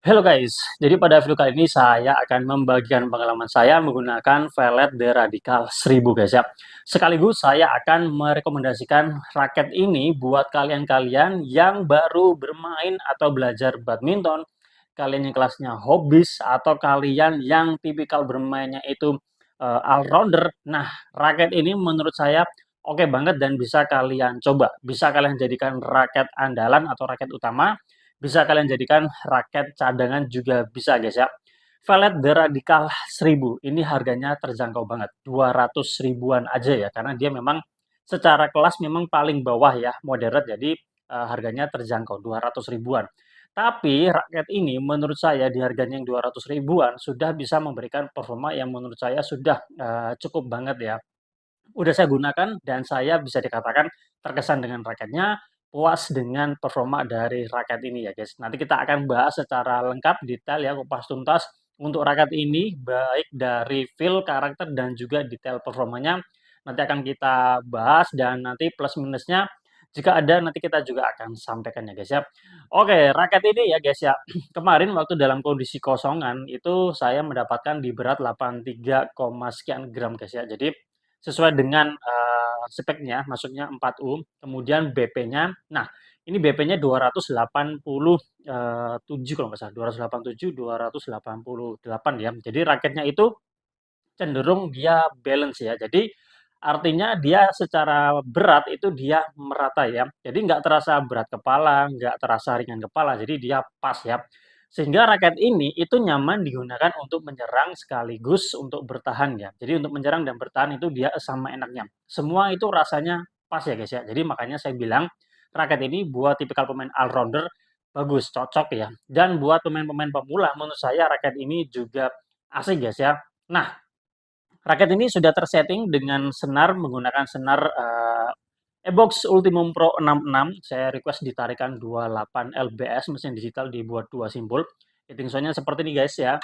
Halo guys, jadi pada video kali ini saya akan membagikan pengalaman saya menggunakan pelet The Radical 1000 guys ya. Sekaligus saya akan merekomendasikan raket ini buat kalian-kalian yang baru bermain atau belajar badminton, kalian yang kelasnya hobis, atau kalian yang tipikal bermainnya itu all-rounder. Nah, raket ini menurut saya oke banget dan bisa kalian coba. Bisa kalian jadikan raket andalan atau raket utama, bisa kalian jadikan raket cadangan juga bisa guys ya. Valet The Radical 1000 ini harganya terjangkau banget, 200 ribuan aja ya, karena dia memang secara kelas memang paling bawah ya, moderate, jadi harganya terjangkau 200 ribuan. Tapi raket ini menurut saya di harganya yang 200 ribuan sudah bisa memberikan performa yang menurut saya sudah cukup banget ya. Udah saya gunakan dan saya bisa dikatakan terkesan dengan raketnya, puas dengan performa dari raket ini ya guys. Nanti kita akan bahas secara lengkap, detail ya, kupas tuntas untuk raket ini, baik dari feel, karakter, dan juga detail performanya. Nanti akan kita bahas dan nanti plus minusnya jika ada nanti kita juga akan sampaikan ya guys ya. Oke, raket ini ya guys ya, kemarin waktu dalam kondisi kosongan itu saya mendapatkan di berat 83, sekian gram guys ya. Jadi sesuai dengan, speknya, maksudnya 4U, kemudian BP-nya, nah ini BP-nya 287 kalau nggak salah, 287, 288 ya. Jadi raketnya itu cenderung dia balance ya. Jadi artinya dia secara berat itu dia merata ya. Jadi nggak terasa berat kepala, nggak terasa ringan kepala, jadi dia pas ya. Sehingga raket ini itu nyaman digunakan untuk menyerang sekaligus untuk bertahan ya. Jadi untuk menyerang dan bertahan itu dia sama enaknya. Semua itu rasanya pas ya guys ya. Jadi makanya saya bilang raket ini buat tipikal pemain all rounder bagus, cocok ya. Dan buat pemain-pemain pemula menurut saya raket ini juga asik guys ya. Nah, raket ini sudah tersetting dengan senar menggunakan senar Ebox Ultimum Pro 66. Saya request ditarikan 28 lbs, mesin digital dibuat 2 simbol. Hitting soundnya seperti ini guys ya.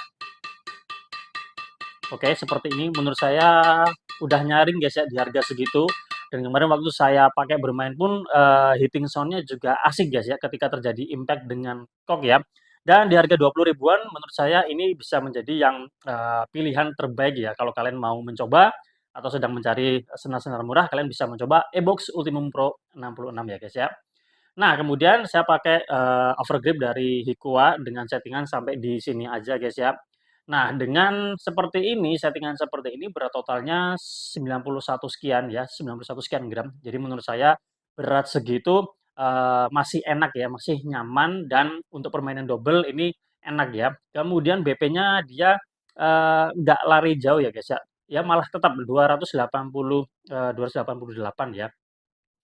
Oke, seperti ini menurut saya udah nyaring guys ya di harga segitu. Dan kemarin waktu saya pakai bermain pun hitting soundnya juga asik guys ya ketika terjadi impact dengan kok ya. Dan di harga 20 ribuan menurut saya ini bisa menjadi yang pilihan terbaik ya kalau kalian mau mencoba atau sedang mencari senar-senar murah, kalian bisa mencoba Ebox Ultimum Pro 66 ya guys ya. Nah, kemudian saya pakai overgrip dari Hikua dengan settingan sampai di sini aja guys ya. Nah, dengan seperti ini, settingan seperti ini berat totalnya 91 sekian ya, 91 sekian gram. Jadi menurut saya berat segitu masih enak ya, masih nyaman dan untuk permainan double ini enak ya. Kemudian BP-nya dia nggak lari jauh ya guys ya. Ya malah tetap 280 288 ya.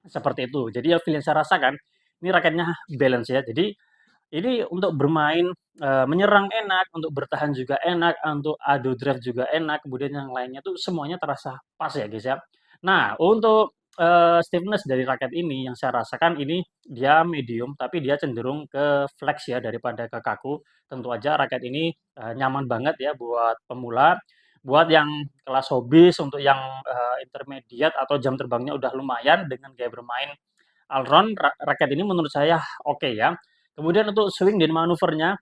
Seperti itu. Jadi yang feel yang saya rasakan, ini raketnya balance ya. Jadi ini untuk bermain, menyerang enak, untuk bertahan juga enak, untuk adu drive juga enak, kemudian yang lainnya tuh semuanya terasa pas ya guys ya. Nah untuk, stiffness dari raket ini yang saya rasakan ini dia medium, tapi dia cenderung ke flex ya daripada ke kaku. Tentu aja raket ini, nyaman banget ya buat pemula, buat yang kelas hobis, untuk yang, intermediate atau jam terbangnya udah lumayan dengan gaya bermain all-round, raket ini menurut saya oke ya. Kemudian untuk swing dan manuvernya,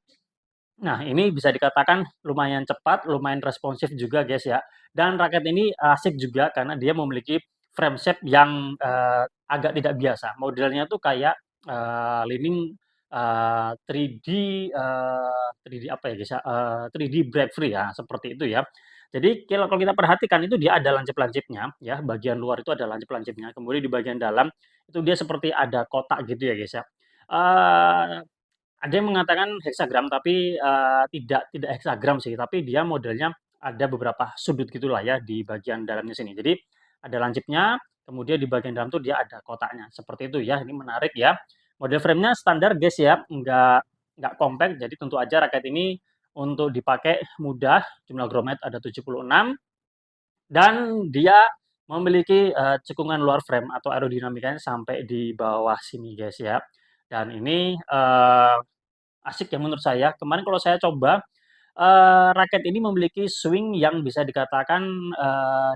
nah ini bisa dikatakan lumayan cepat, lumayan responsif juga guys ya. Dan raket ini asik juga karena dia memiliki frame shape yang agak tidak biasa. Modelnya tuh kayak leaning 3D 3D apa ya guys ya? 3D break free ya, seperti itu ya. Jadi kalau kita perhatikan itu dia ada lancip-lancipnya ya, bagian luar itu ada lancip-lancipnya. Kemudian di bagian dalam itu dia seperti ada kotak gitu ya guys ya. Eee ada yang mengatakan heksagram tapi, tidak heksagram sih, tapi dia modelnya ada beberapa sudut gitulah ya di bagian dalamnya sini. Jadi ada lancipnya, kemudian di bagian dalam tuh dia ada kotaknya, seperti itu ya, ini menarik ya. Model frame-nya standar guys ya, nggak compact, jadi tentu aja raket ini untuk dipakai mudah, jumlah grommet ada 76 dan dia memiliki, cekungan luar frame atau aerodinamikanya sampai di bawah sini guys ya. Dan ini, asik ya menurut saya. Kemarin kalau saya coba, raket ini memiliki swing yang bisa dikatakan,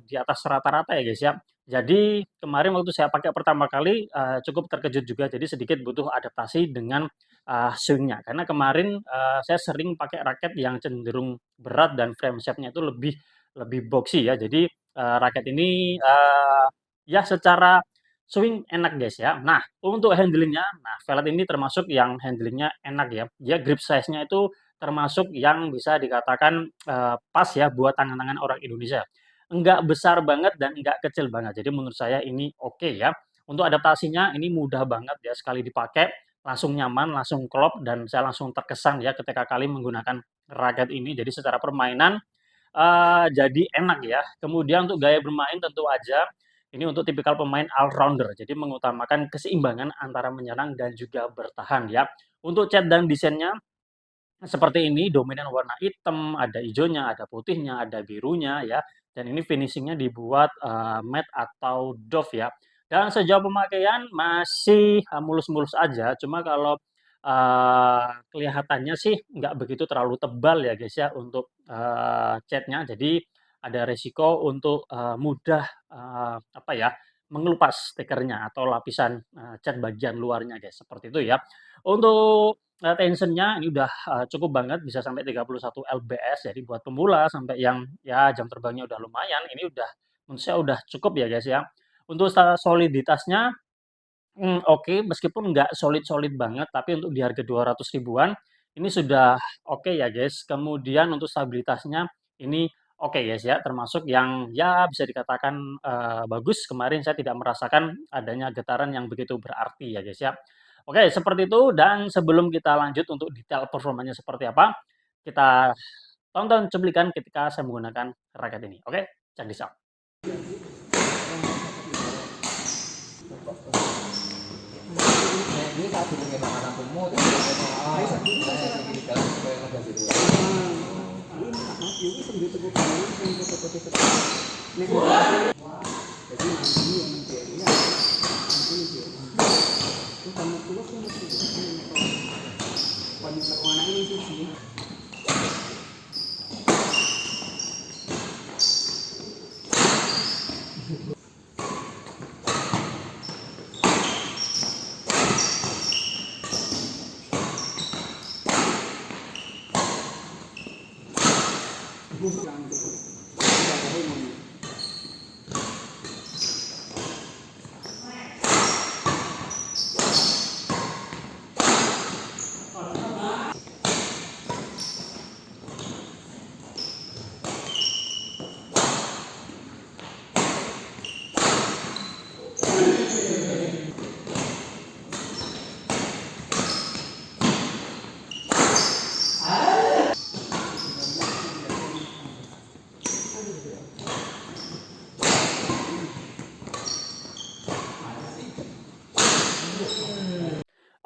di atas rata-rata ya, guys, ya. Jadi kemarin waktu saya pakai pertama kali, cukup terkejut juga, jadi sedikit butuh adaptasi dengan swing-nya. Karena kemarin, saya sering pakai raket yang cenderung berat dan frame shape-nya itu lebih lebih boxy ya. Jadi, raket ini, ya secara swing enak guys ya. Nah, untuk handling-nya, nah Velvet ini termasuk yang handling-nya enak ya. Dia grip size-nya itu termasuk yang bisa dikatakan, pas ya buat tangan-tangan orang Indonesia. Enggak besar banget dan enggak kecil banget. Jadi menurut saya ini oke ya. Untuk adaptasinya ini mudah banget ya, sekali dipakai langsung nyaman, langsung klop, dan saya langsung terkesan ya ketika kali menggunakan raket ini. Jadi secara permainan, jadi enak ya. Kemudian untuk gaya bermain tentu aja ini untuk tipikal pemain all rounder, jadi mengutamakan keseimbangan antara menyerang dan juga bertahan ya. Untuk cat dan desainnya seperti ini, dominan warna hitam, ada hijaunya, ada putihnya, ada birunya ya, dan ini finishing-nya dibuat, matte atau doff ya. Dan sejauh pemakaian masih, mulus-mulus aja, cuma kalau, kelihatannya sih nggak begitu terlalu tebal ya guys ya untuk, cat-nya. Jadi ada resiko untuk, mudah, apa ya, mengelupas stikernya atau lapisan, cat bagian luarnya guys, seperti itu ya. Untuk tension-nya ini udah, cukup banget bisa sampai 31 lbs, jadi buat pemula sampai yang ya jam terbangnya udah lumayan, ini udah menurut saya udah cukup ya guys ya. Untuk soliditasnya, oke, meskipun nggak solid-solid banget, tapi untuk di harga 200 ribuan ini sudah oke ya guys. Kemudian untuk stabilitasnya ini oke guys ya, termasuk yang ya bisa dikatakan, bagus. Kemarin saya tidak merasakan adanya getaran yang begitu berarti ya guys ya. Oke, seperti itu, dan sebelum kita lanjut untuk detail performanya seperti apa, kita tonton cuplikan ketika saya menggunakan raket ini. Oke, check this out. Ini saat durunge makan akumu terus di dalam supaya ngegas itu.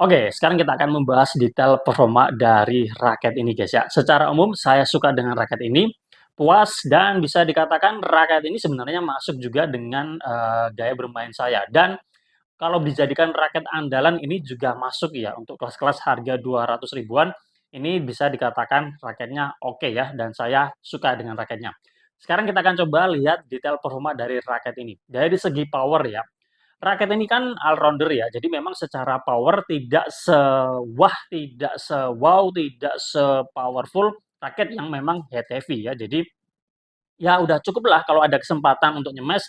Oke, sekarang kita akan membahas detail performa dari raket ini guys ya. Secara umum saya suka dengan raket ini, puas, dan bisa dikatakan raket ini sebenarnya masuk juga dengan, gaya bermain saya. Dan kalau dijadikan raket andalan ini juga masuk ya untuk kelas-kelas harga 200 ribuan, ini bisa dikatakan raketnya oke ya, dan saya suka dengan raketnya. Sekarang kita akan coba lihat detail performa dari raket ini. Dari segi power ya, raket ini kan all-rounder ya, jadi memang secara power tidak sewah, tidak sewow, tidak se-powerful raket yang memang head heavy ya. Jadi ya udah cukuplah kalau ada kesempatan untuk nyemes,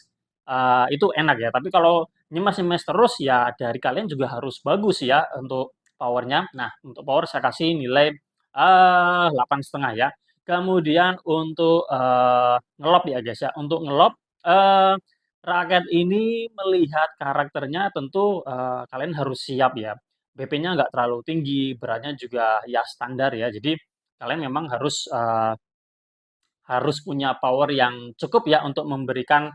itu enak ya. Tapi kalau nyemes-nyemes terus ya dari kalian juga harus bagus ya untuk powernya. Nah, untuk power saya kasih nilai, 8,5 ya. Kemudian untuk, ngelop ya guys ya, untuk ngelop, raket ini melihat karakternya tentu, kalian harus siap ya. BP-nya nggak terlalu tinggi, beratnya juga ya standar ya. Jadi kalian memang harus punya power yang cukup ya untuk memberikan,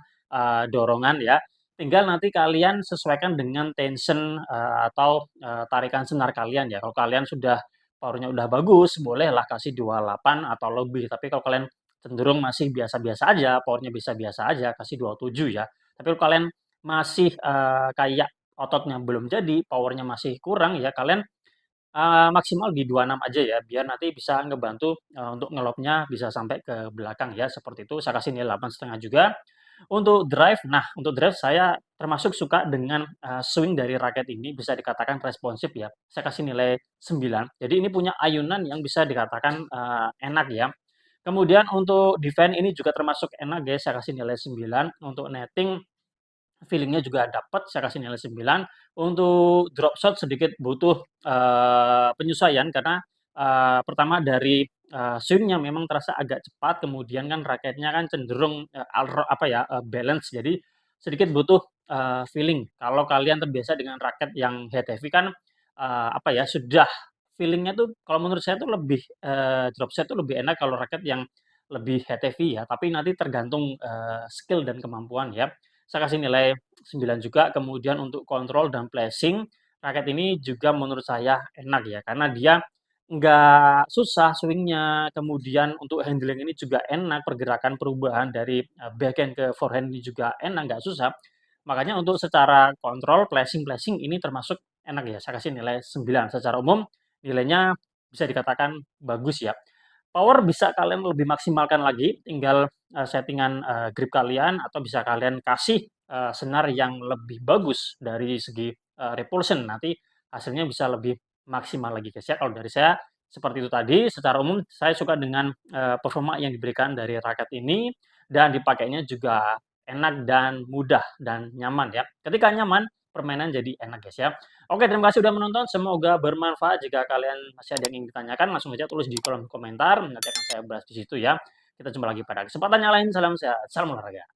dorongan ya. Tinggal nanti kalian sesuaikan dengan tension, atau, tarikan senar kalian ya. Kalau kalian sudah power-nya udah bagus, bolehlah kasih 28 atau lebih. Tapi kalau kalian cenderung masih biasa-biasa aja, power-nya biasa-biasa aja, kasih 27 ya. Tapi kalau kalian masih, kayak ototnya belum jadi, power-nya masih kurang ya, kalian maksimal di 26 aja ya, biar nanti bisa ngebantu, untuk ngelopnya bisa sampai ke belakang ya, seperti itu. Saya kasih nilai 8,5 juga. Untuk drive saya termasuk suka dengan, swing dari raket ini bisa dikatakan responsif ya, saya kasih nilai 9. Jadi ini punya ayunan yang bisa dikatakan, enak ya. Kemudian untuk defense ini juga termasuk enak ya, saya kasih nilai 9. Untuk netting feeling-nya juga dapat, saya kasih nilai 9. Untuk drop shot sedikit butuh, penyesuaian karena, pertama dari, swing-nya memang terasa agak cepat, kemudian kan raketnya kan cenderung, apa ya, balance, jadi sedikit butuh, feeling. Kalau kalian terbiasa dengan raket yang head heavy kan, apa ya, sudah feeling-nya tuh kalau menurut saya tuh lebih, drop shot tuh lebih enak kalau raket yang lebih head heavy ya, tapi nanti tergantung, skill dan kemampuan ya. Saya kasih nilai 9 juga, kemudian untuk kontrol dan placing, raket ini juga menurut saya enak ya, karena dia nggak susah swing-nya, kemudian untuk handling ini juga enak, pergerakan perubahan dari, backhand ke forehand ini juga enak, nggak susah. Makanya untuk secara kontrol, placing-placing ini termasuk enak ya, saya kasih nilai 9. Secara umum nilainya bisa dikatakan bagus ya. Power bisa kalian lebih maksimalkan lagi, tinggal, settingan, grip kalian atau bisa kalian kasih, senar yang lebih bagus dari segi, repulsion, nanti hasilnya bisa lebih maksimal lagi, guys, ya. Kalau dari saya seperti itu tadi, secara umum saya suka dengan, performa yang diberikan dari raket ini dan dipakainya juga enak dan mudah dan nyaman ya. Ketika nyaman, permainan jadi enak, guys, ya. Oke, terima kasih sudah menonton. Semoga bermanfaat. Jika kalian masih ada yang ingin ditanyakan, langsung aja tulis di kolom komentar. Nanti akan saya bahas di situ ya. Kita jumpa lagi pada kesempatan yang lain. Salam sehat, salam olahraga.